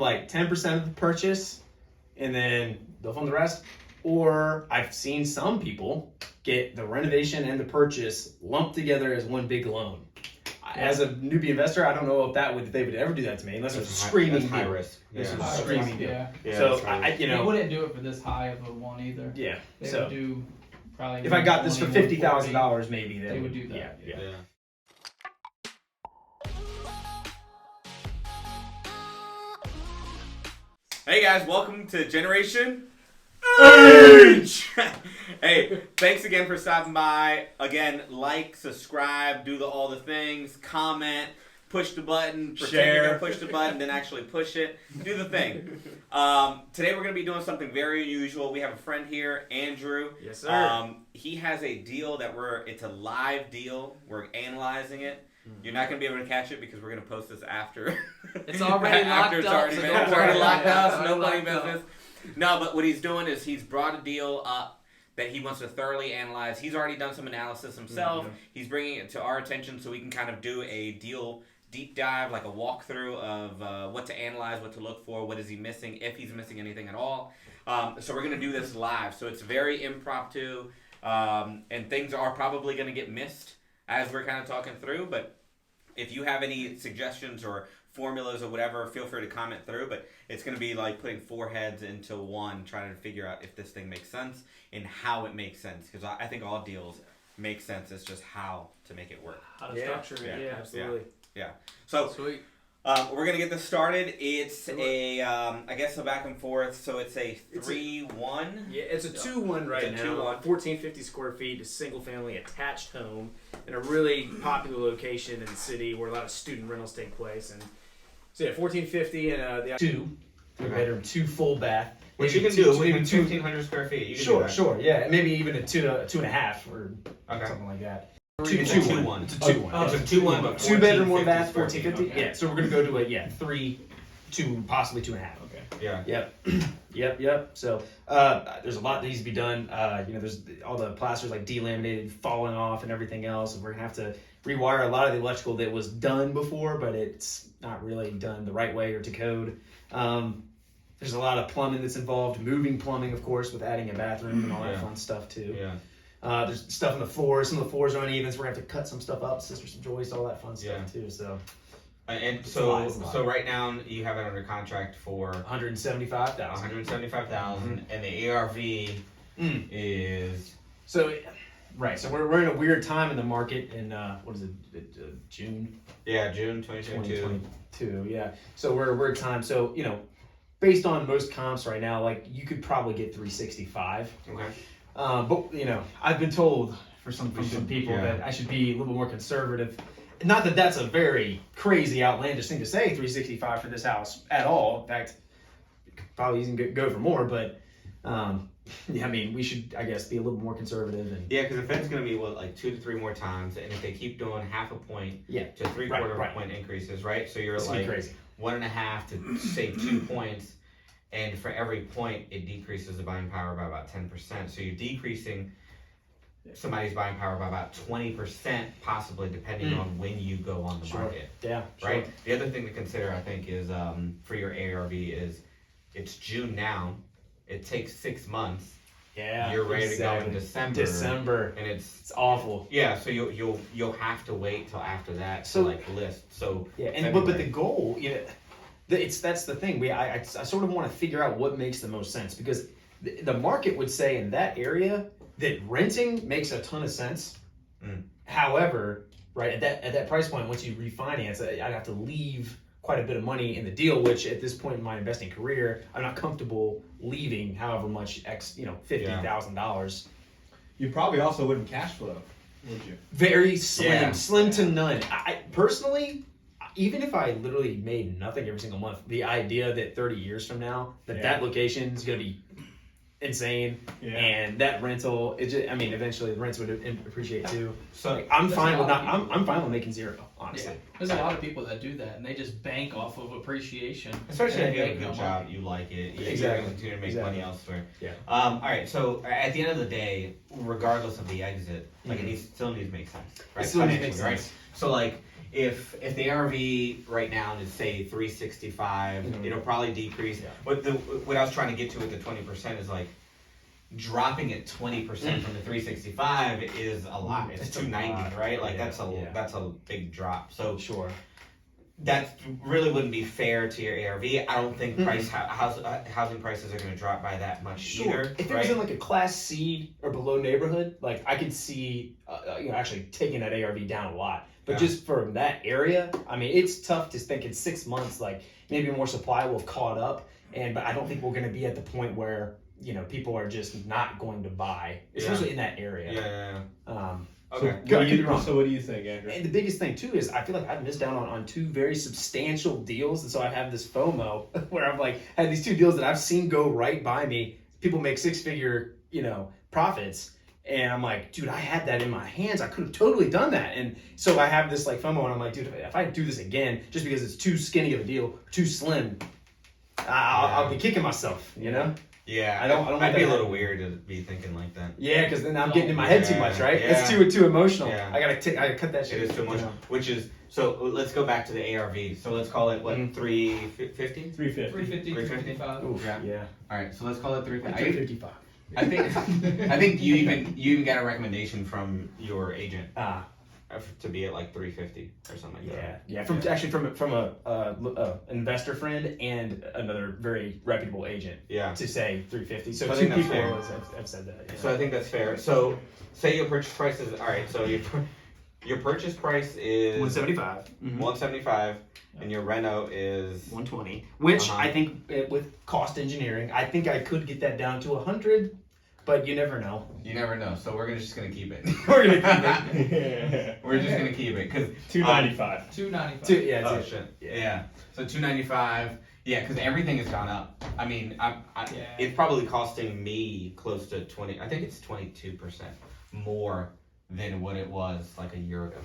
like 10% of the purchase and then they'll fund the rest. Or I've seen some people get the renovation and the purchase lumped together as one big loan. As a newbie investor, I don't know if they would ever do that to me unless it's a screaming high deal. risk. This is Yeah. a screaming deal. Yeah. So They wouldn't do it for this high of a one either. Yeah. They So would do probably. if I got this for 120, $50,000, maybe they would do that. Yeah. Hey guys, welcome to Generation H! Hey, thanks again for stopping by. Again, like, subscribe, do all the things, comment, push the button, pretend you're gonna push the button, then actually push it. Do the thing. Today we're gonna be doing something very unusual. We have a friend here, Andrew. Yes, sir. He has a deal that it's a live deal. We're analyzing it. You're not going to be able to catch it because we're going to post this after. It's already after locked it's up, already so been, don't it's already worry. locked up, so It's no money already locked business. No, but what he's doing is he's brought a deal up that he wants to thoroughly analyze. He's already done some analysis himself. He's bringing it to our attention so we can kind of do a deal deep dive, like a walkthrough of what to analyze, what to look for, what is he missing, if he's missing anything at all. So we're going to do this live. So it's very impromptu, and things are probably going to get missed as we're kind of talking through, but if you have any suggestions or formulas or whatever, feel free to comment through. But it's going to be like putting four heads into one, trying to figure out if this thing makes sense and how it makes sense. Because I think all deals make sense. It's just how to make it work. How to structure it. Yeah, absolutely. Yeah. So Sweet. we're going to get this started. It's I guess a back and forth. So it's a 3-1. Yeah, it's a 2-1 right It's a now. 2-1. 1450 square feet, a single family attached home in a really popular location in the city where a lot of student rentals take place. And so yeah, 1450 and the 2 bedroom, 2 full bath. Which you can do within 1,500 square feet. You can do that. Sure, yeah, maybe even a 2.5 or Okay. something like that. It's a 2-1. It's a 2-1. It's a 2-1, but 2 bedroom, 1 bath, 1450. 1450. Okay. Yeah, so we're gonna go to a 3, 2, possibly 2.5. Okay. Yeah. Yep. So there's a lot that needs to be done. There's all the plasters like delaminated, falling off, and everything else. And we're gonna have to rewire a lot of the electrical that was done before, but it's not really done the right way or to code. There's a lot of plumbing that's involved, moving plumbing, of course, with adding a bathroom and all that fun stuff too. Yeah. There's stuff in the floors. Some of the floors are uneven, so we're gonna have to cut some stuff up, scissor some joists, all that fun stuff too. So. And It's so, a lot. so right now you have it under contract for 175,000. 175,000, and the ARV is So, right. So we're in a weird time in the market in what is it, June June 2022. 2022. Yeah. So we're at time. So based on most comps right now, like you could probably get 365. Okay. But I've been told from some people that I should be a little bit more conservative. Not that that's a very crazy, outlandish thing to say, 365 for this house at all. In fact, probably even go for more. But we should, I guess, be a little more conservative. And Because the Fed's going to be like 2 to 3 more times, and if they keep doing half a point to 3/4 of a point increases, right? So you're like crazy. 1.5 to say 2 points, and for every point it decreases the buying power by about 10%. So you're decreasing somebody's buying power by about 20%, possibly, depending on when you go on the market. Yeah. Right. The other thing to consider, I think, is for your ARV is it's June now. It takes 6 months. Yeah. You're ready to go in December. And it's awful. Yeah. So you'll have to wait till after that to list. So but the goal, that's the thing. I sort of want to figure out what makes the most sense because the market would say in that area that renting makes a ton of sense. However, right at that price point, once you refinance, I'd have to leave quite a bit of money in the deal, which at this point in my investing career, I'm not comfortable leaving however much $50,000. You probably also wouldn't cash flow, would you? Very slim to none. I personally, even if I literally made nothing every single month, the idea that 30 years from now that location is going to be insane, and that rental, eventually the rents would appreciate too. So I'm fine with making zero, honestly. Yeah. There's a lot of people that do that, and they just bank off of appreciation. Especially if you have a good job, you like it. You're going to continue to make money elsewhere. Yeah. All right. So at the end of the day, regardless of the exit, it still needs to make sense. Right? It still needs to make sense. So if the ARV right now is say 365, it'll probably decrease. Yeah. What I was trying to get to with the 20% is like dropping it 20% from the 365 is a lot. It's 290, right? Like that's a big drop. So Sure. that really wouldn't be fair to your ARV. I don't think housing prices are going to drop by that much either. If it was in like a Class C or below neighborhood, like I could see, actually taking that ARV down a lot. But just from that area, I mean, it's tough to think in 6 months, like maybe more supply will have caught up, but I don't think we're going to be at the point where people are just not going to buy, especially in that area. Yeah. Okay. So what do you think, Andrew? And the biggest thing too is I feel like I've missed out on two very substantial deals, and so I have this FOMO where I've like had these two deals that I've seen go right by me. People make 6-figure, profits, and I'm like, dude, I had that in my hands. I could have totally done that, and so I have this like FOMO, and I'm like, dude, if I do this again, just because it's too skinny of a deal, too slim, I'll be kicking myself, Yeah, I don't. I'd be a little weird to be thinking like that. Yeah, because then I'm getting in my head too much, right? Yeah. It's too emotional. Yeah. I gotta cut that shit. It is too emotional. Which is so. Let's go back to the ARV. So let's call it what 350. 350. 350, 355. Oof, yeah. All right. So let's call it 350. 355. I think you even got a recommendation from your agent to be at like 350 or something like that. Yeah. From a investor friend and another very reputable agent. Yeah. To say 350. So I two think that's people fair. have said that. Yeah. So I think that's fair. So say your purchase price is all right. So your purchase price is 175. 175, and your reno is 120. Which I think with cost engineering, I think I could get that down to 100. But you never know. You never know. So we're just gonna keep it. We're gonna keep it. We're just gonna keep it because 295. 295. Oh shit. Yeah. So 295. Yeah, because everything has gone up. I mean, it's probably costing me close to 20. I think it's 22% more than what it was like a year ago.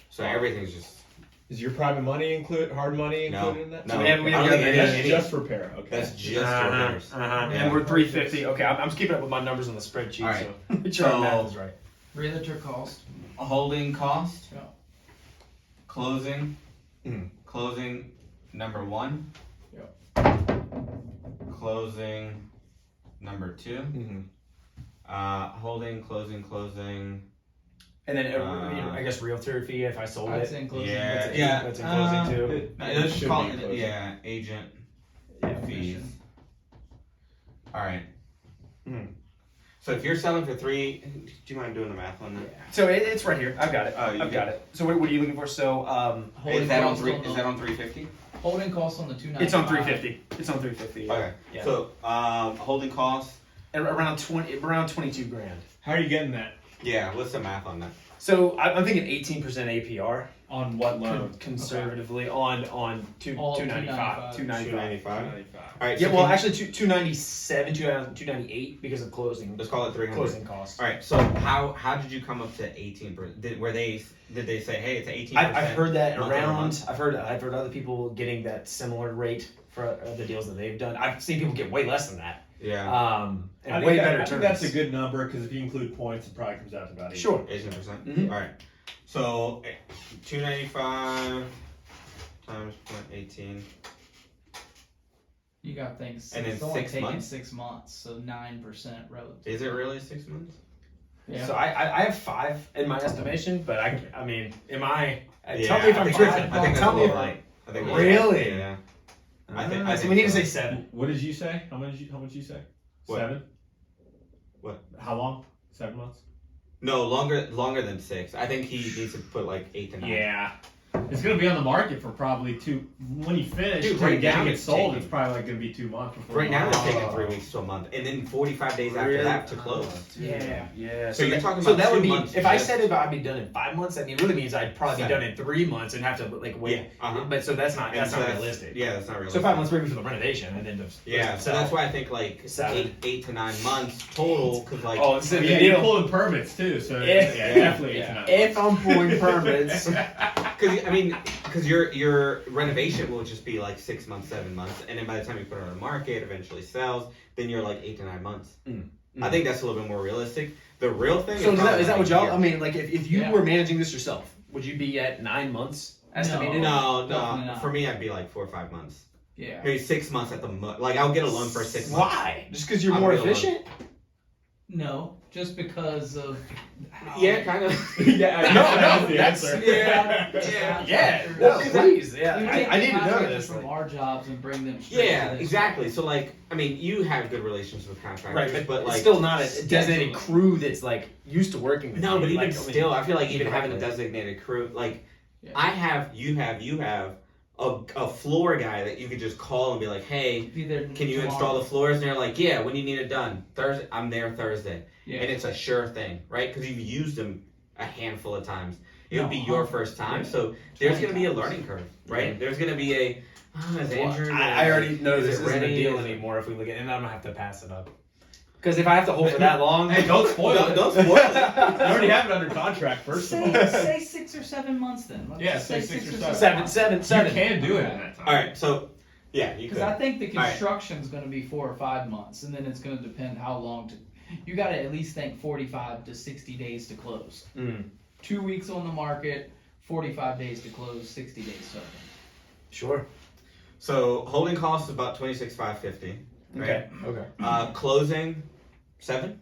So everything's just. Is your private money hard money included in that? No. That's just repair. Okay. That's just repairs. And we're 350. Okay, I'm just keeping up with my numbers on the spreadsheet. All right. So make sure my math is right. Realtor cost. Holding cost. Yeah. Closing. Closing number 1. Yep. Closing number 2. Holding, closing. And then I guess realtor fee if I sold I'd it. say in closing. That's in closing too. Let's should call be it closing. Agent fees. Commission. All right. So if you're selling for 3, do you mind doing the math on that? So it's right here. I've got it. Oh, you I've do? got it. So what are you looking for? So Is that on cost 350? Holding costs on the 295. it's on 350. It's on 350. Okay. Yeah. So holding costs. And around 22 grand. How are you getting that? Yeah. What's the math on that? So I'm thinking 18% APR On what loan? conservatively on 295. 295. All right. Yeah, so well, actually 297, 298 because of closing. let's call it 300. Closing costs. All right. So how did you come up to 18%? Did they say, hey, it's 18%? I've heard that month over around. month? I've heard other people getting that similar rate for the deals that they've done. I've seen people get way less than that. Yeah. And way better I terms. think that's a good number because if you include points, it probably comes out to about 80. Sure. 18%. All right. So 295 times 0.18. You got things. And it's in only 6 taking months? 6 months, so 9% relative. Is it really 6 months? Yeah. So I have 5 in my estimation, but I mean, am I? Yeah, tell me if I I'm think tripping. that's- I think that's Tell a me little if light. I think Really? Yeah. I so think we need to so. say 7. What did you say? How much you say? What? 7? What? How long? 7 months? No, longer than 6. I think he needs to put like 8 to 9. Yeah. It's gonna be on the market for probably 2. When you finish, Dude, till right now getting it it's sold, taking- it's probably like gonna be 2 months before. Right now, it's Oh. taking 3 weeks to a month, and then 45 days after Really? that to close. Yeah. So you're talking so about that 2 would be months if I just- said if I'd be done in 5 months, that really means I'd probably be 7. done in 3 months and have to like wait. Yeah, uh-huh. But so that's not And so realistic. Yeah, that's not So realistic. 5 months maybe for the renovation and then just Yeah, so that's why I think like 7. 8 to 9 months total, because like Oh, it's a Yeah, big you're deal. pulling permits too, so Yeah. definitely. Yeah. It's not. If I'm pulling permits. because your renovation will just be like 6 months, 7 months, and then by the time you put it on the market, eventually sells, then you're like 8 to 9 months. I think that's a little bit more realistic. The real thing. So is that probably what like y'all? a I year. mean, like if you Yeah. were managing this yourself, would you be at 9 months estimated? No, definitely no. not. For me, I'd be like 4 or 5 months. Yeah. Maybe 6 months at the most. Like I'll get a loan for 6 months. Why? Just because you're I'm more real efficient? No, just because of how Yeah, kind of. Yeah, I No, guess that no, was the that's- answer. Yeah. No, No, please. Yeah. We I take need to know contractors this. from like- our jobs and bring them straight Yeah, to this. exactly. So like, I mean, you have good relations with contractors, Right, but it's like, still not a designated crew that's like used to working with no, you. but even Like, I mean, still, I feel like even directly. having a designated crew, like, Yeah. you have a floor guy that you could just call and be like, hey, Be there can you tomorrow. install the floors? And they're like, yeah, when you need it done, Thursday. I'm there Thursday, Yeah. and it's a sure thing, right? Because you've used them a handful of times. It would No, be your 100. first time, Yeah. so there's 20 going to be a times. learning curve, right? There's going to be a is Andrew. I already know is this it isn't a ready? deal Is it- anymore if we look at it, and I'm gonna have to pass it up. Because if I have to hold for that long, Hey, don't spoil it. Don't spoil it. You already have it under contract, first of all. Say 6 or 7 months then. Let's Yeah, just say 6 or 7. seven. You can do it in that time. All right, so yeah, you Because could. I think the All right. construction's going to be 4 or 5 months, and then it's going to depend how long to. You got to at least think 45 to 60 days to close. 2 weeks on the market, 45 days to close, 60 days to open. Sure. So holding cost is about $26,550. Right. Okay. Closing 7.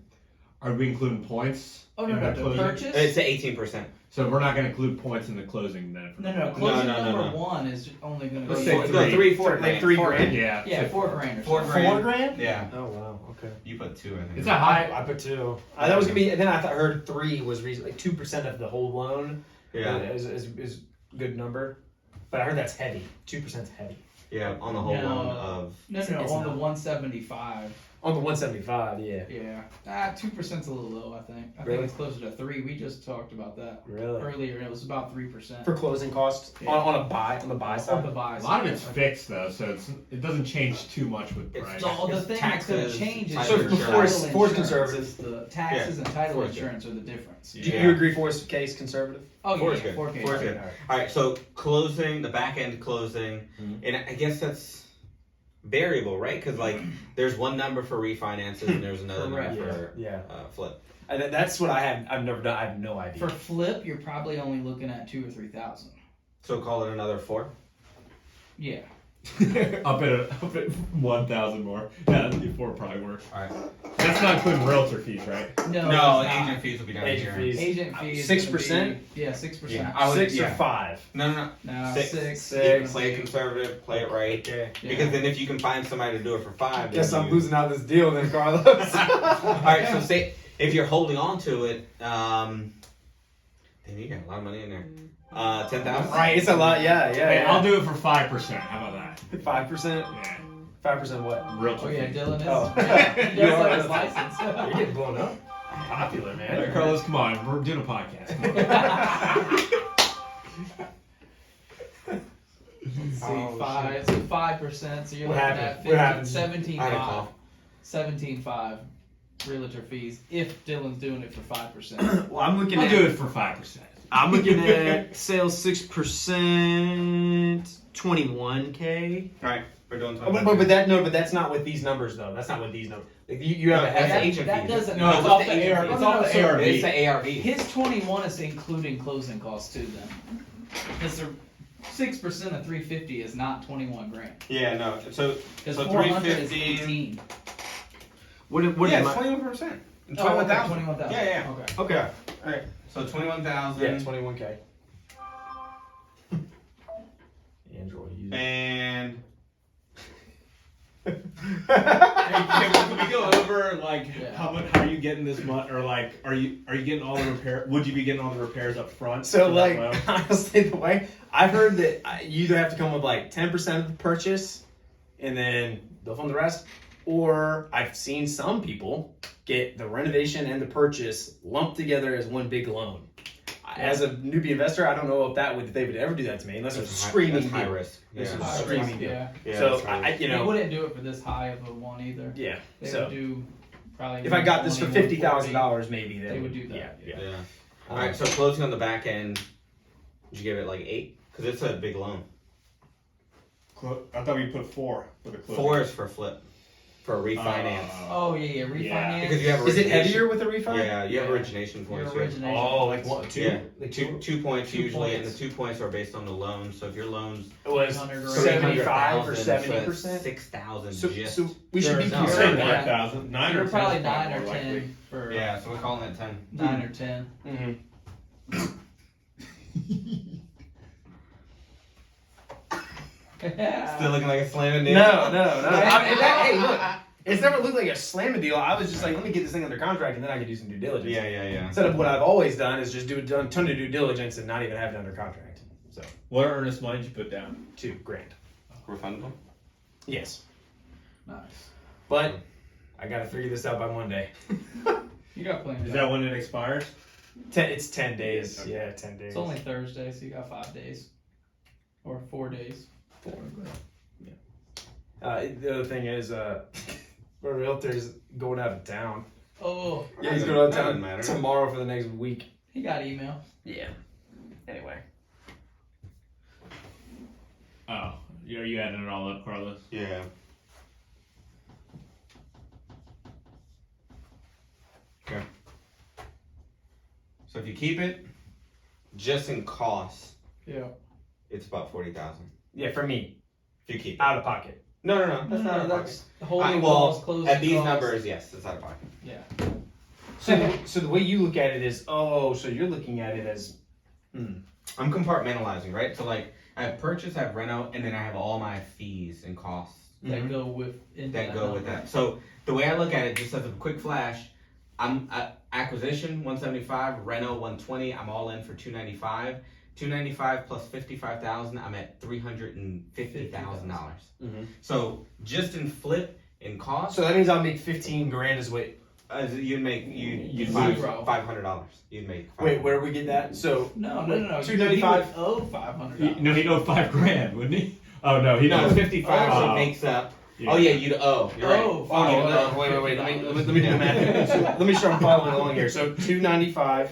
Are we including points? Oh in no, that the closing? purchase. It's at 18%. So we're not going to include points in the closing then. No, closing no, number no. 1 is only going to Let's be. say No, 3. 4 Like grand. 3 grand. Yeah. Yeah, say 4 grand or 4 something. grand. 4 grand? Yeah. Oh wow. Okay. You put 2, I think. It's a high. I put 2. That was gonna be. Then I heard 3 was reason, like 2% of the whole loan. Yeah. Is a good number, but I heard that's heavy. 2%'s heavy. Yeah, on the whole No. loan of. No, It's on the not. 175. On the 175, yeah. Yeah. 2%'s a little low, I think. I Really? think it's closer to 3. We just talked about that Really? earlier. It was about 3%. For closing costs Yeah. on the buy on the side. buy A side. lot of it's fixed though, so it doesn't change too much with It's price. So the It's thing that's going to taxes, change is title your insurance. title Force insurance conservative. is the taxes and title Force insurance are the difference. Do Yeah. you agree 4's case conservative? Oh Four yeah, is good. 4K. Four is good. All right, so closing, the back end closing, Mhm. and I guess that's variable, right? Because like there's one number for refinances and there's another Correct. number for Yeah. flip. And that's what I've never done. I have no idea. For flip, you're probably only looking at 2,000 or 3,000. So call it another 4. Yeah. up at 1,000 more. Yeah, 4 probably works. All right. That's not including realtor fees, right? No, No, it's not. agent fees will be down Agent here. fees. Agent fee is 6%? Yeah, 6%. Yeah, I would, 6 yeah. or 5. No. No, 6. 6. You can play it conservative, play it right. Okay. Because then if you can find somebody to do it for 5, Guess then I'm you- losing out this deal then, Carlos. All right, so say if you're holding on to it, then you got a lot of money in there. 10,000. Right, it's a lot. Yeah. Hey, I'll do it for 5%. How about that? 5%. Yeah. 5% what? Realtor Oh yeah, fees. Dylan is. Oh. Yeah, he You does are have his right. license. You're getting blown up. Popular, Hey, man. Carlos, come on. We're doing a podcast. Come on. See, Oh, 5. So 5%. So you're What looking happened? at 15, What happened? 17.5. I had a call. 17.5 realtor fees if Dylan's doing it for 5%. Well, I'm looking I'll at. do it for 5%. I'm looking at sales 6%, 21K. All right, we're doing Oh, but that's not with these numbers though. That's not with these numbers. Like, you have No, a that's heavy. agent that fees. doesn't. No, it's what's off the the agent AR. fee? It's No, off no, the so ARV. It's the ARV. His 21 is including closing costs too. Then, because 6% of 350 is not 21 grand. Yeah, no. So Because So 400 is 350. 18. What yeah, am it's I? 21%. Oh, okay, 21,000. Yeah. Okay. Okay. All right. So 21,000. Yeah, 21K. Android user. And Hey, can we go over like Yeah. how are you getting this month, or like are you getting all the repair? Would you be getting all the repairs up front? So for that like loan? honestly, the way I've heard that you either have to come with like 10% of the purchase, and then they'll fund the rest, or I've seen some people get the renovation and the purchase lumped together as one big loan. As a newbie investor, I don't know if they would ever do that to me unless it was a screaming that's high deal. risk. This Yeah. is High screaming risk, deal. yeah. Yeah, So that's high risk. They wouldn't do it for this high of a one either. Yeah. They So would do probably. if I got this for 120, $50,000, maybe They would do that. Yeah. Yeah. All right. So closing on the back end, did you give it like 8? Because it's a big loan. I thought we put 4 for the closing. 4 is for flip. for a refinance. Oh yeah, refinance. Because you have Is it origination. heavier with a refi? Yeah, you have Yeah. origination Your points. here. origination. Oh, like what? Two? Yeah, Like two points 2 usually, points. and the 2 points are based on the loan. So if your loan's It was 300 75 or 300,000, 70%. 6,000 So, just. so we should be Sure, no, concerned. right. Right? 9,000. 9 You're or 10 probably is 9 or more 10 likely. for Yeah, so we're calling it 10. 9 or 10. Mm-hmm. Still looking like a slamming deal. No. Hey, look, it's never looked like a slamming deal. I was just like, let me get this thing under contract, and then I can do some due diligence. Yeah. Instead of what I've always done is just do a ton of due diligence and not even have it under contract. So What earnest money did you put down? $2,000. Refundable? Yes, Nice. but I gotta figure this out by Monday. You got plenty. Is that when it expires? It's 10 days. Okay. Yeah, 10 days. It's only Thursday, so you got 5 days. Or 4 days. 4. The other thing is, our realtor's going out of town. Oh, Yeah, he's That going out of doesn't town matter. tomorrow for the next week. he got email. Yeah. Anyway. Oh, are you adding it all up, Carlos? Yeah. Okay. So if you keep it, just in costs, Yeah. it's about 40,000. Yeah, for me, If you keep it. out of pocket. No, that's not out of pocket. That's holding Well, costs, closing at these costs. numbers, yes, it's out of pocket. Yeah. So the way you look at it is, so you're looking at it as, I'm compartmentalizing, right? So like, I have purchase, I have reno, and then I have all my fees and costs That go with into that go with number. that. So the way I look at it, just as a quick flash, I'm acquisition 175, reno 120. I'm all in for 295. 295 plus 55,000. I'm at $350,000. Mhm. So just in flip in cost, so that means I'll make 15 grand is what, you'd make you Zero. $500. You'd make. wait, where do we get that? So, No. 295. You would owe $500. No, he'd owe $5,000, wouldn't he? Oh no, he No, knows. 55 so Oh. makes up. Oh yeah, you'd owe. You're right. Oh, wait. Let me do the math. So, let me start following along here. So 295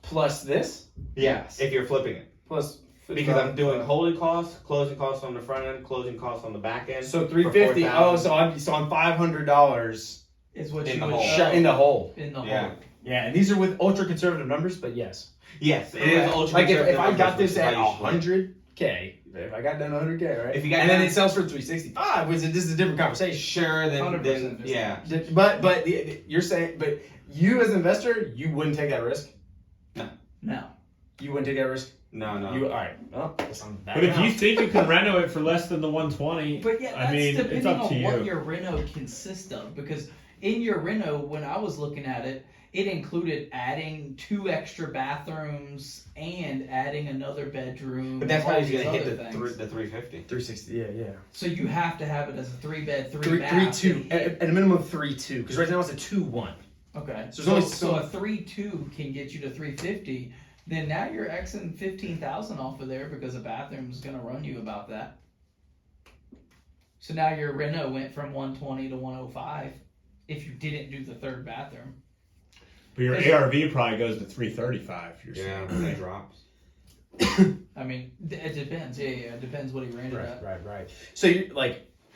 plus this Yes. If you're flipping it. plus Because I'm doing holding costs, closing costs on the front end, closing costs on the back end. So 350. for Oh, $4,000. so I'm $500 Is what In you the would hole. owe in the hole. in the Yeah. hole. Yeah, and these are with ultra conservative numbers, but yes. Yes, it is ultra Like if conservative I got numbers, this which is at how you should do it. 100K, if I got done 100K, right? If you got and then done- it sells for 365, which is this is a different conversation. Sure, then 100% yeah. But you're saying, but you as an investor, you wouldn't take that risk. No. You wouldn't take that risk. No. You all right? Well, guess I'm back But if now. you think you can reno it for less than the 120, But yeah, that's I mean, depending it's up to on what you. your reno consists of. Because in your reno, when I was looking at it, it included adding 2 extra bathrooms and adding another bedroom. But that's all how he's these gonna hit other the things. 350. 360, yeah. So you have to have it as a 3-bed, 3 Three bath. 2 at a minimum of 3-2, because right now it's a 2-1. Okay. So So, there's only so a 3-2 can get you to 350. Then now you're Xing 15,000 off of there because a bathroom's gonna run you about that. So now your reno went from 120 to 105 if you didn't do the 3rd bathroom. But your ARV probably goes to 335. You're Yeah, saying. it drops. I mean, it depends. Yeah, it depends what he ran it at. Right.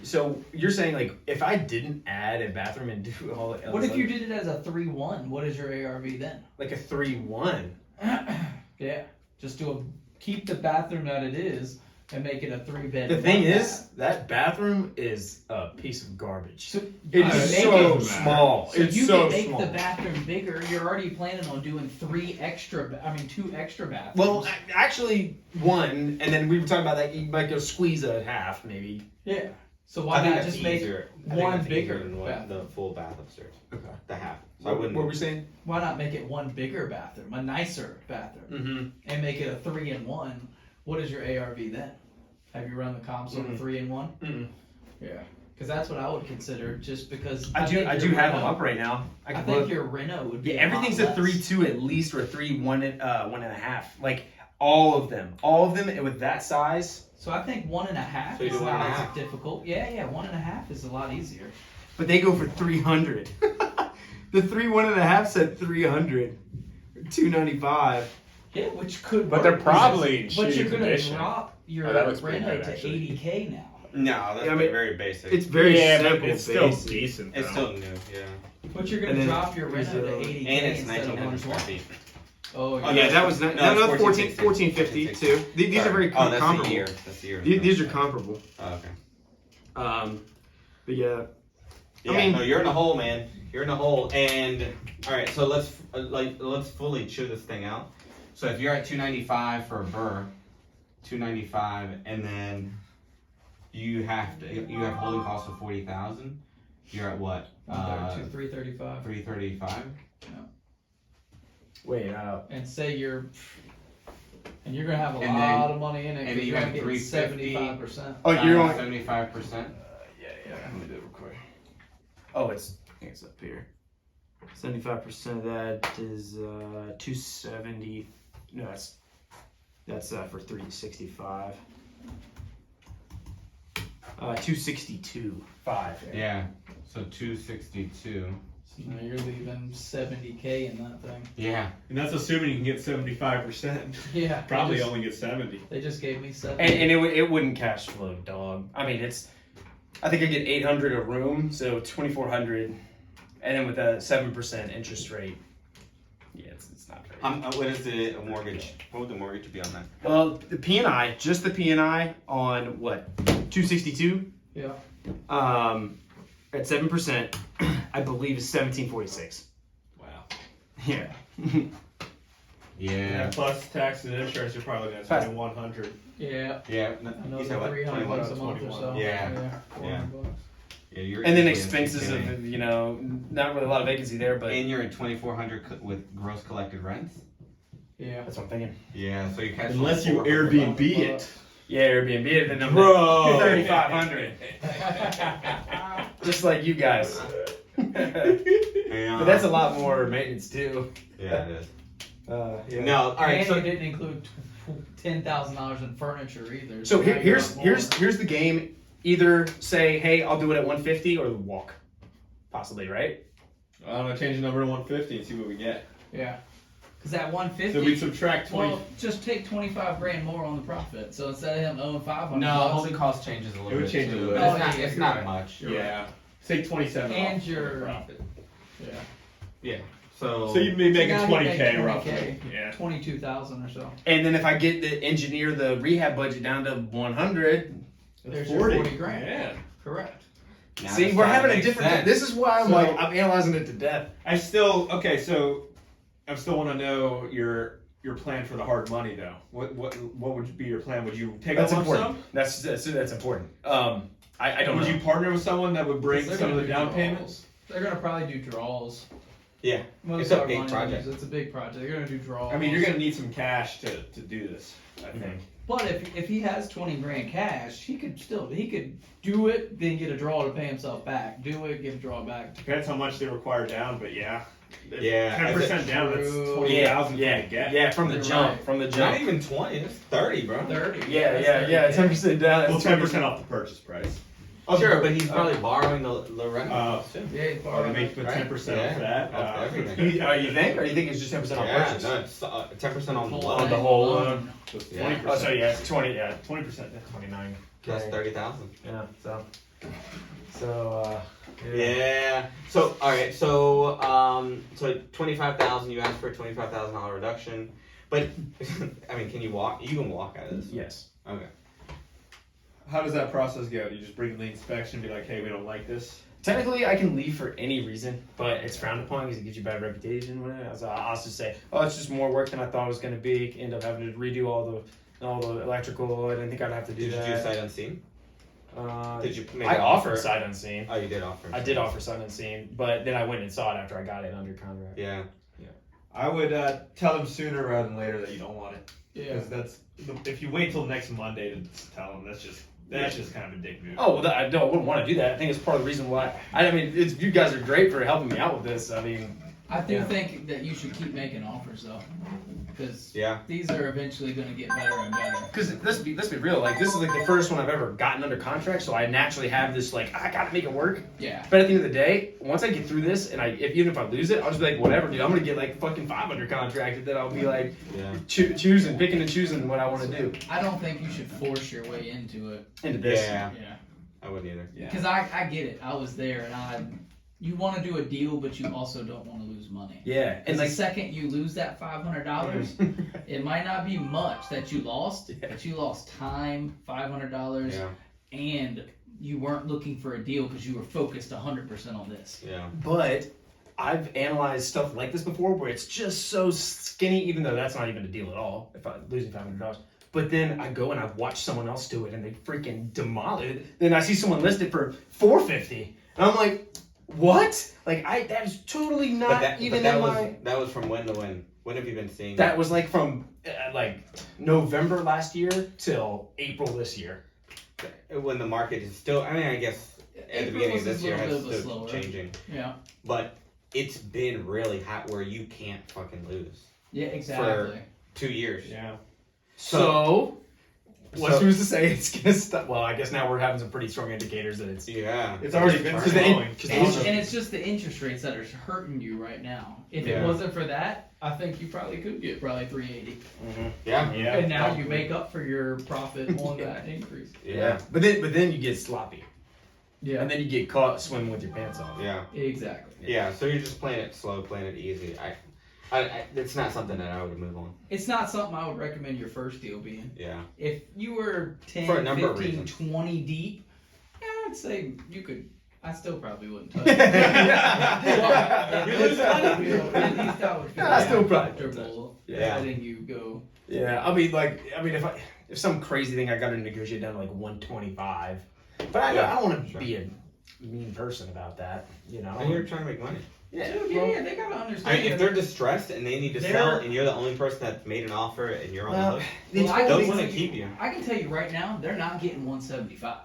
So you're saying like if I didn't add a bathroom and do all else, What if you did it as a 3-1? What is your ARV then? like a 3-1? Yeah, just keep the bathroom that it is and make it a 3-bed. The thing 1 is, bath. that bathroom is a piece of garbage. So It's you so make it- small. So It's you so can make small. the bathroom bigger. You're already planning on doing 2 extra bathrooms. Well, actually, one, and then we were talking about that you might go squeeze a half, maybe. yeah. So I why think not that's just make easier. I think one that's easier bigger than what bathroom? the full bath upstairs. Okay. The half. So I What wouldn't. were we saying? why not make it one bigger bathroom, a nicer bathroom, Mm-hmm. and make it a 3-in-1? What is your ARV then? Have you run the comps on the 3-in-1? Mm-mm. Yeah, because that's what I would consider. Just because I do think have your them Reno- up right now. I can think look. your Reno would be. Yeah, everything's a a lot less. 3-2 at least, or a 3-1.5. Like all of them, with that size. So I think 1.5 So you is do not 1.5. as difficult. Yeah, 1.5 is a lot easier. But they go for 300. The 3-1.5 said 300, 295. Yeah, which could. But work, they're probably in But shitty you're gonna condition. drop your Oh, that looks pretty Reno good, to actually. 80K now. No, that's I mean, very basic. It's very yeah, simple. but it's still basic. decent. It's though. still new, yeah. But you're And gonna then drop your rent to there's, 80K And it's instead of 1,900 square 120. feet. Oh, Oh, Yeah, no, that was no, no, it's 1450 too. These are very Oh, that's comparable. the year. That's the year. These are comparable. Oh, okay. But yeah, Yeah, I mean- no, you're in a hole, man. You're in a hole. And all right, so let's fully chew this thing out. So if you're at 295 for a burr, 295, and then you have holding costs of 40,000. You're at what? 335. 335. wait, And say you're gonna have a And lot then- of money in it and because then you you're have gonna get 350. 75%. oh, you're only 75%. yeah. Let me do it real quick. Oh, I think it's up here. 75% of that is 270. No, that's for 365. 262.5. Yeah. So 262. So now you're leaving 70K in that thing. Yeah. And that's assuming you can get 75%. Yeah. Probably only get 70. They just gave me 70. And it wouldn't cash flow, dog. I mean, I think I get 800 a room, so 2,400, and then with a 7% interest rate. Yeah, it's not very. What is the mortgage? What would the mortgage be on that? Well, the P&I, just the P&I on what 262. Yeah. At 7%, I believe is 1746. Wow. Yeah. Yeah. Plus taxes and insurance, you're probably going to spend 100. Yeah. Yeah. You Another said what? 300 bucks a month or 21. so. Yeah. 400 bucks. Yeah, you're And then easily in expenses 6K. of not really a lot of vacancy there, but And you're at 2,400 with gross collected rents. Yeah. that's what I'm thinking. Yeah, so you cash flow Unless you forward. Airbnb it. Yeah, Airbnb it, then I'm Bro. 3,500, just like you guys. Yeah. But that's a lot more maintenance too. Yeah, it is. Yeah. No, all right. And So you didn't include $10,000 in furniture either. So now you're here's at more. here's the game. Either say, hey, I'll do it at 150, or walk, possibly, right? I'm going to change the number to 150 and see what we get. Yeah. Because that 150. So we subtract 20. Well, just take 25 grand more on the profit. So instead of him owing 500 no, bucks, holding cost changes a little bit. It would change a too, little but bit. It's not, Oh, yeah, it's you're not right. much. Yeah. Say 27 And off your- profit. yeah. Yeah. So. So you'd be making now you make 20K 20K. roughly. Yeah. 22,000 or so. And then if I get the engineer the rehab budget down to 100, There's your 40 grand. Yeah. Correct. now see, this we're kinda having a makes different. sense. This is why I'm So- like I'm analyzing it to death. I still want to know your plan for the hard money though. What would be your plan? Would you take That's a lump important. sum? That's important. I don't Would know. you partner with someone that would bring They're some of gonna the do down draws. payments? They're going to probably do draws. Yeah. Most It's a of our big money project. It's a big project. They're going to do draws. I mean, you're going to need some cash to do this, I think. But if he has 20 grand cash, he could do it, then get a draw to pay himself back. Do it, get a draw back. Depends how much they require down, but yeah. Yeah, 10% down, that's True. 20,000 yeah, to get. yeah, from the You're jump, right. from the Not jump. even 20. It's 30, bro. 30. Yeah, That's 30K. 10% down. Well, that's 10% off the purchase price. Oh, sure, but he's probably borrowing the rent. too. Yeah, he's Oh, they borrowing. make the Right. 10% Yeah, off that. off everything. You think, or you think it's just 10% off Yeah, purchase? no, it's 10% on the Whole loan. On the whole loan. So it's Yeah. 20%. Oh, sorry, yeah, it's 20. Yeah, 20%. 29. That's 30,000. Yeah. So. Yeah. So all right. So 25,000. You asked for a $25,000 reduction, but I mean, can you walk? You can walk out of this. Yes. Okay. How does that process go? Do you just bring the inspection and be like, hey, we don't like this? Technically, I can leave for any reason, but it's frowned upon because it gives you bad reputation. Whatever. So I'll just say, oh, it's just more work than I thought it was going to be. End up having to redo all the electrical. I didn't think I'd have to do Did you do that. sight unseen? Did you? Make I an offered offer? sight unseen. Oh, you did offer. I did offer sight unseen, but then I went and saw it after I got it under contract. Yeah. I would tell them sooner rather than later that you don't want it. Yeah. Because if you wait till next Monday to tell them, that's just kind of a dick move. Oh, well, I wouldn't want to do that. I think it's part of the reason why. I mean, you guys are great for helping me out with this. I mean, I do Yeah. think that you should keep making offers though. because Yeah. these are eventually going to get better and better. Because let's be real, like this is like the first one I've ever gotten under contract, so I naturally have this like I gotta make it work. Yeah. But at the end of the day, once I get through this, and even if I lose it, I'll just be like, whatever, dude. I'm gonna get like fucking 500 contracted. Then I'll be like picking and choosing what I want to do. I don't think you should force your way into it. Into this. Yeah. Yeah. I wouldn't either. Yeah. Because I get it. I was there, and you want to do a deal, but you also don't want to lose money. Yeah. And And the like second you lose that $500, it might not be much that you lost, but you lost time, $500, Yeah. and you weren't looking for a deal because you were focused 100% on this. Yeah. But I've analyzed stuff like this before where it's just so skinny, even though that's not even a deal at all, if I'm losing $500. But then I go and I watch someone else do it and they freaking demolish it. Then I see someone listed for $450. And I'm like, what? Like, that is totally not that was from when to when? When have you been seeing That was like from like November last year till April this year. when the market is still, I mean, I guess at the April beginning of was this a year little it's bit still slower. changing. Yeah. But it's been really hot where you can't fucking lose. Yeah, exactly. 2 years. Yeah. So what's So- who's to say it's gonna stop? Well, I guess now we're having some pretty strong indicators that it's. Yeah. It's already been Because the- slowing. because And it's just the interest rates that are hurting you right now. If Yeah. it wasn't for that, I think you probably could get probably 380. Yeah. Yeah. And now you make up for your profit on that increase. Yeah. But then you get sloppy, Yeah. and then you get caught swimming with your pants off. Yeah. Exactly. Yeah. So you're just playing it slow, playing it easy. It's not something that I would move on. It's not something I would recommend your first deal being. Yeah. If you were 10, For a number of 15, reasons. 20 deep, yeah, I'd say you could. I still probably wouldn't touch You lose money. At least I would feel I still probably would comfortable Yeah. letting you go. Yeah, I mean, if some crazy thing I got to negotiate down to like 125, but I don't want to Sure. be a mean person about that, you know. And you're trying to make money. Yeah, Dude, well, yeah, they gotta I understand. mean, if they're distressed and they need to They're- sell, and you're the only person that's made an offer, and you're on Well, the hook, they Well, I they'll can want to tell keep you. I can tell you right now, they're not getting 175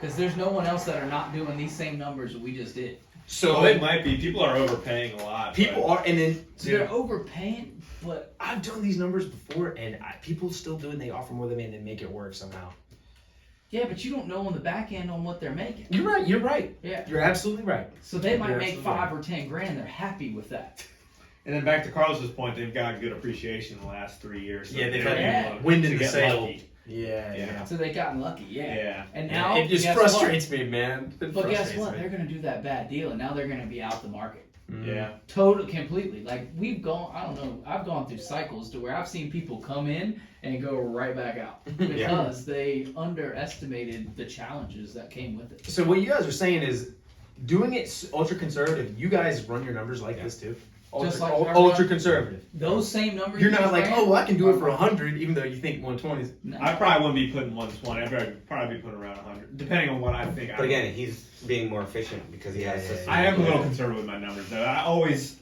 because there's no one else that are not doing these same numbers that we just did. so Well, it might be. People are overpaying a lot. people are, and then So they're overpaying, but I've done these numbers before, and people still do it. They offer more than me, and they make it work somehow. yeah, but you don't know on the back end on what they're making. You're right. You're right. Yeah. You're absolutely right. So they might You're make absolutely 5 or 10 grand. They're happy with that. And then back to Carlos's point, they've got good appreciation in the last 3 years. Yeah, they've they're had able to- wind in to the get sail. lucky. Yeah, Yeah. So they gotten lucky, yeah. Yeah. And now it just guess frustrates me, man. It What? But guess frustrates what? me. They're gonna do that bad deal, and now they're gonna be out the market. Yeah. Totally, completely. Like we've gone, I don't know. I've gone through cycles to where I've seen people come in and go right back out because they underestimated the challenges that came with it. So what you guys are saying is doing it ultra conservative. You guys run your numbers like this too. Ultra, Just like ultra conservative. Those same numbers. You're you not like, ran, oh, well, I can do it for 100, even though you think 120 is. no. I probably wouldn't be putting 120. I'd probably be putting around 100, depending on what I think. But again, he's being more efficient because he has. Yeah, this. I am a little conservative with my numbers though.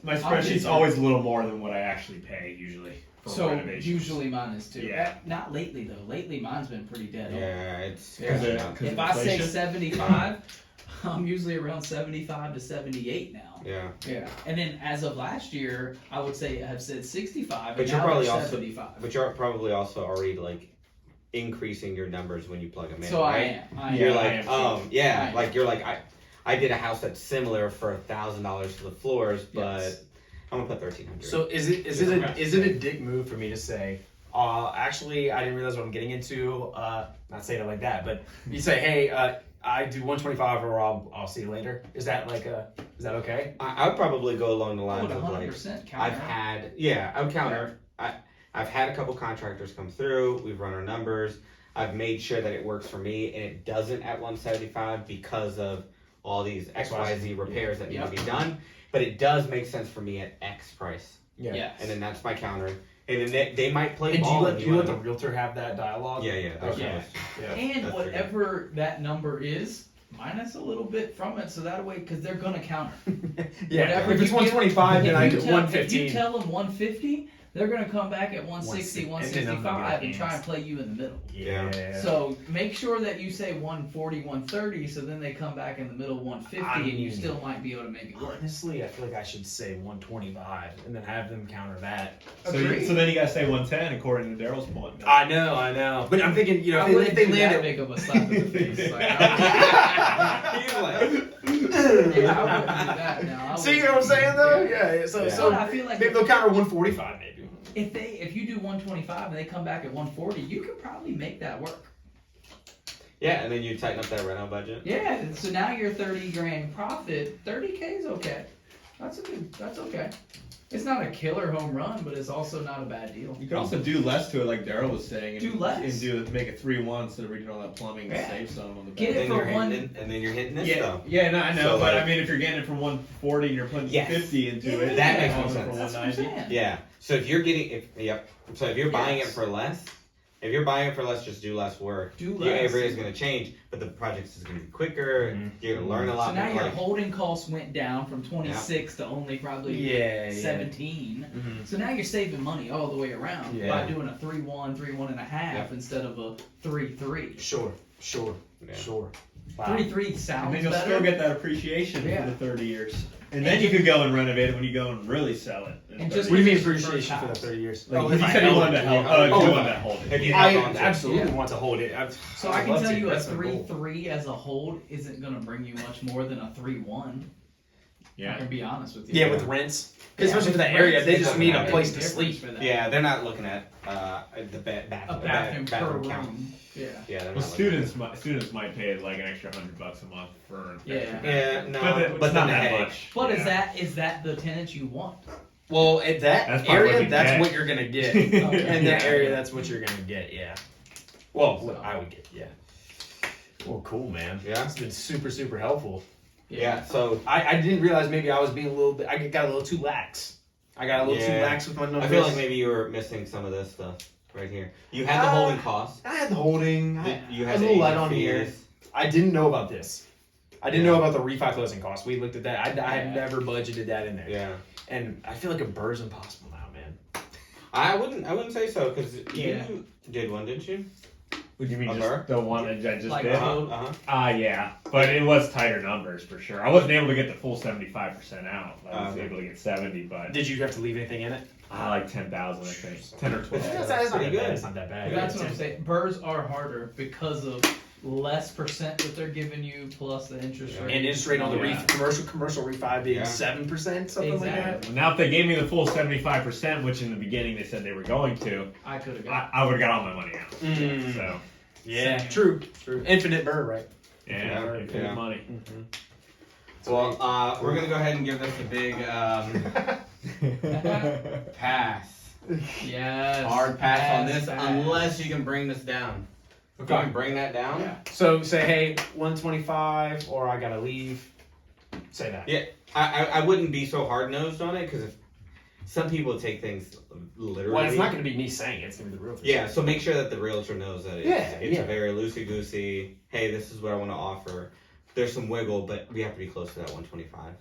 My spreadsheet's always a little more than what I actually pay usually for So renovations. usually mine is too. Yeah. Not lately though. Lately mine's been pretty dead. on. Yeah, it's. Yeah. Because If I say 75, I'm usually around 75 to 78 now. Yeah. Yeah. And then as of last year, I would say I've said 65, But and you're now probably they're also- 75. But you're probably also already like increasing your numbers when you plug them in. So right? I am. You're Yeah, I like, am too. I yeah, am. like you're like I did a house that's similar for $1,000 for the floors, but Yes. I'm gonna put 1,300. So is it a dick move for me to say, actually, I didn't realize what I'm getting into. Not saying it like that, but you say, hey, I do 125, or I'll see you later. Is that is that okay? I would probably go along the I lines would of like 100% counter. I would counter. I've had a couple contractors come through. We've run our numbers. I've made sure that it works for me, and it doesn't at 175 because of all these XYZ repairs that need to be done. But it does make sense for me at X price, Yes. and then that's my counter. And then they might play And do ball. you let the wanna- realtor have that dialogue? Yeah. That's Okay. yeah. And that's whatever that number is, minus a little bit from it, so that way, because they're gonna counter. Yeah. Whatever If it's you give- 125, then I If do you tell 115. them 150, they're gonna come back at 160, 165 and try and play you in the middle. Yeah. So make sure that you say 140, 130, so then they come back in the middle 150, and you still might be able to make it work. Honestly, I feel like I should say 125 and then have them counter that. So then you gotta say 110 according to Daryl's point. I know. But I'm thinking, you know, if they land that it. big of a slap in the face. Like, He's like, yeah, I wouldn't do that now. See what I'm saying though? Yeah. So But I feel like maybe they'll counter 145 maybe. if you do 125 and they come back at 140, you could probably make that work. yeah, and then you tighten up that rental budget. Yeah, so now your 30 grand profit, 30K is okay. That's okay. It's not a killer home run, but it's also not a bad deal. You could also do less to it, like Daryl was saying. Do less. And make it 3-1 instead of redoing all that plumbing and Yeah. save some on the back. Get it Then for you're one. hitting, and then you're hitting this Yeah, though. yeah, no, I know, So, but like- I mean, if you're getting it from 140 and you're putting Yes. 50 into Yeah, it, that makes you're more going sense. for That's what I'm 190. saying. Yeah. So if you're buying it Yes. for less, if you're buying it for less, just do less work. Do Your less. area is going to change, but the project is going to be quicker. You're going to learn a lot So now more. your Like, holding costs went down from 26 to only probably Yeah. 17. Mhm. So now you're saving money all the way around Yeah. by doing a 3-1, 3-1.5 Yep. instead of a 3-3. Sure. Yeah. Wow. 3-3 And sounds then you'll better. still get that appreciation Yeah. for the 30 years. And then you could go and renovate it when you go and really sell it. in And 30 just- What do you mean It's your appreciation first for the house. 30 years? Like, Oh, you if I said you held wanted to it, help. yeah. You Oh, wanted to hold it. If you I held on to it. absolutely Yeah. want to hold it. So I can tell you a 3-3 as a hold isn't going to bring you much more than a 3-1. I Yeah. can be honest with you. Yeah, with rents. Because Yeah, especially for with that area, rents, they it just doesn't need a make place any to sleep. difference for that. Yeah, they're not looking at the A bathroom per bathroom count. room. Yeah. Yeah, they're Well, not looking at students might pay like an extra $100 a month for an Yeah. extra Yeah, bathroom. no, but but not then the that headache. much. But Yeah. is that the tenant you want? Well, at That's that probably what area, we that's get. what you're going to get. Okay. In that Yeah. area, that's what you're going to get, yeah. Well, So- what I would get, yeah. Well, cool, man. Yeah. It's been super, super helpful. Yeah, so I didn't realize maybe I was being a little bit, I got a little too lax. I got a little too Yeah. lax with my numbers. I feel like maybe you were missing some of this stuff right here. You had the holding costs. I had the holding. You I had was a the little light agent on here. fees. I didn't know about this. I didn't Yeah. know about the refi closing costs. We looked at that. I had Yeah. never budgeted that in there. Yeah, And I feel like a burr's impossible now, man. I wouldn't say so because Yeah. you did one, didn't you? Would you mean A just burr? the one that I just Like did? a- Uh-huh. Yeah, but it was tighter numbers for sure. I wasn't able to get the full 75% out. I was Okay. able to get 70, but Did you have to leave anything in it? like 10,000, I think, 10 or 12. Yeah. That's not pretty that good. bad. It's not that bad. That's what I'm saying. Burrs are harder because of less percent that they're giving you plus the interest Yeah. rate. And interest rate on the Yeah. commercial refi being Yeah. 7%, something like that. Exactly. Now, if they gave me the full 75%, which in the beginning they said they were going to, I could have got. I would have got all my money out. Mm. So, Yeah, Same. true. Infinite burr, right? yeah, Yeah. infinite Yeah. money. Well, we're gonna go ahead and give this a big pass. Yes. Hard pass on this, pass. unless you can bring this down. If you can bring that down, Yeah. So say, hey, 125, or I gotta leave. Say that. Yeah. I wouldn't be so hard nosed on it because if some people take things literally. Well, it's not gonna be me saying it. It's gonna be the realtor. Yeah, so make sure that the realtor knows that it's, Yeah, it's yeah. a very loosey goosey. Hey, this is what I want to offer. There's some wiggle, but we have to be close to that 125.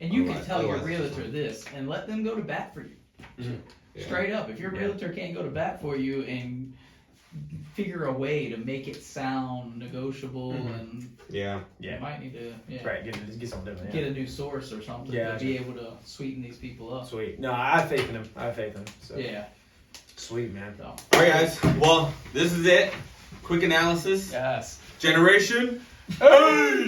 And you can Otherwise- tell your otherwise it's realtor this and let them go to bat for you. Yeah. Straight up. If your Yeah. realtor can't go to bat for you and figure a way to make it sound negotiable and Yeah. Yeah. you might need to Right. Get something different. get a new source or something Yeah, to be able to sweeten these people up. Sweet. No, I have faith in him. So. Yeah. Sweet, man. So. All right, guys. Well, this is it. Quick analysis. Yes. Generation. Hey!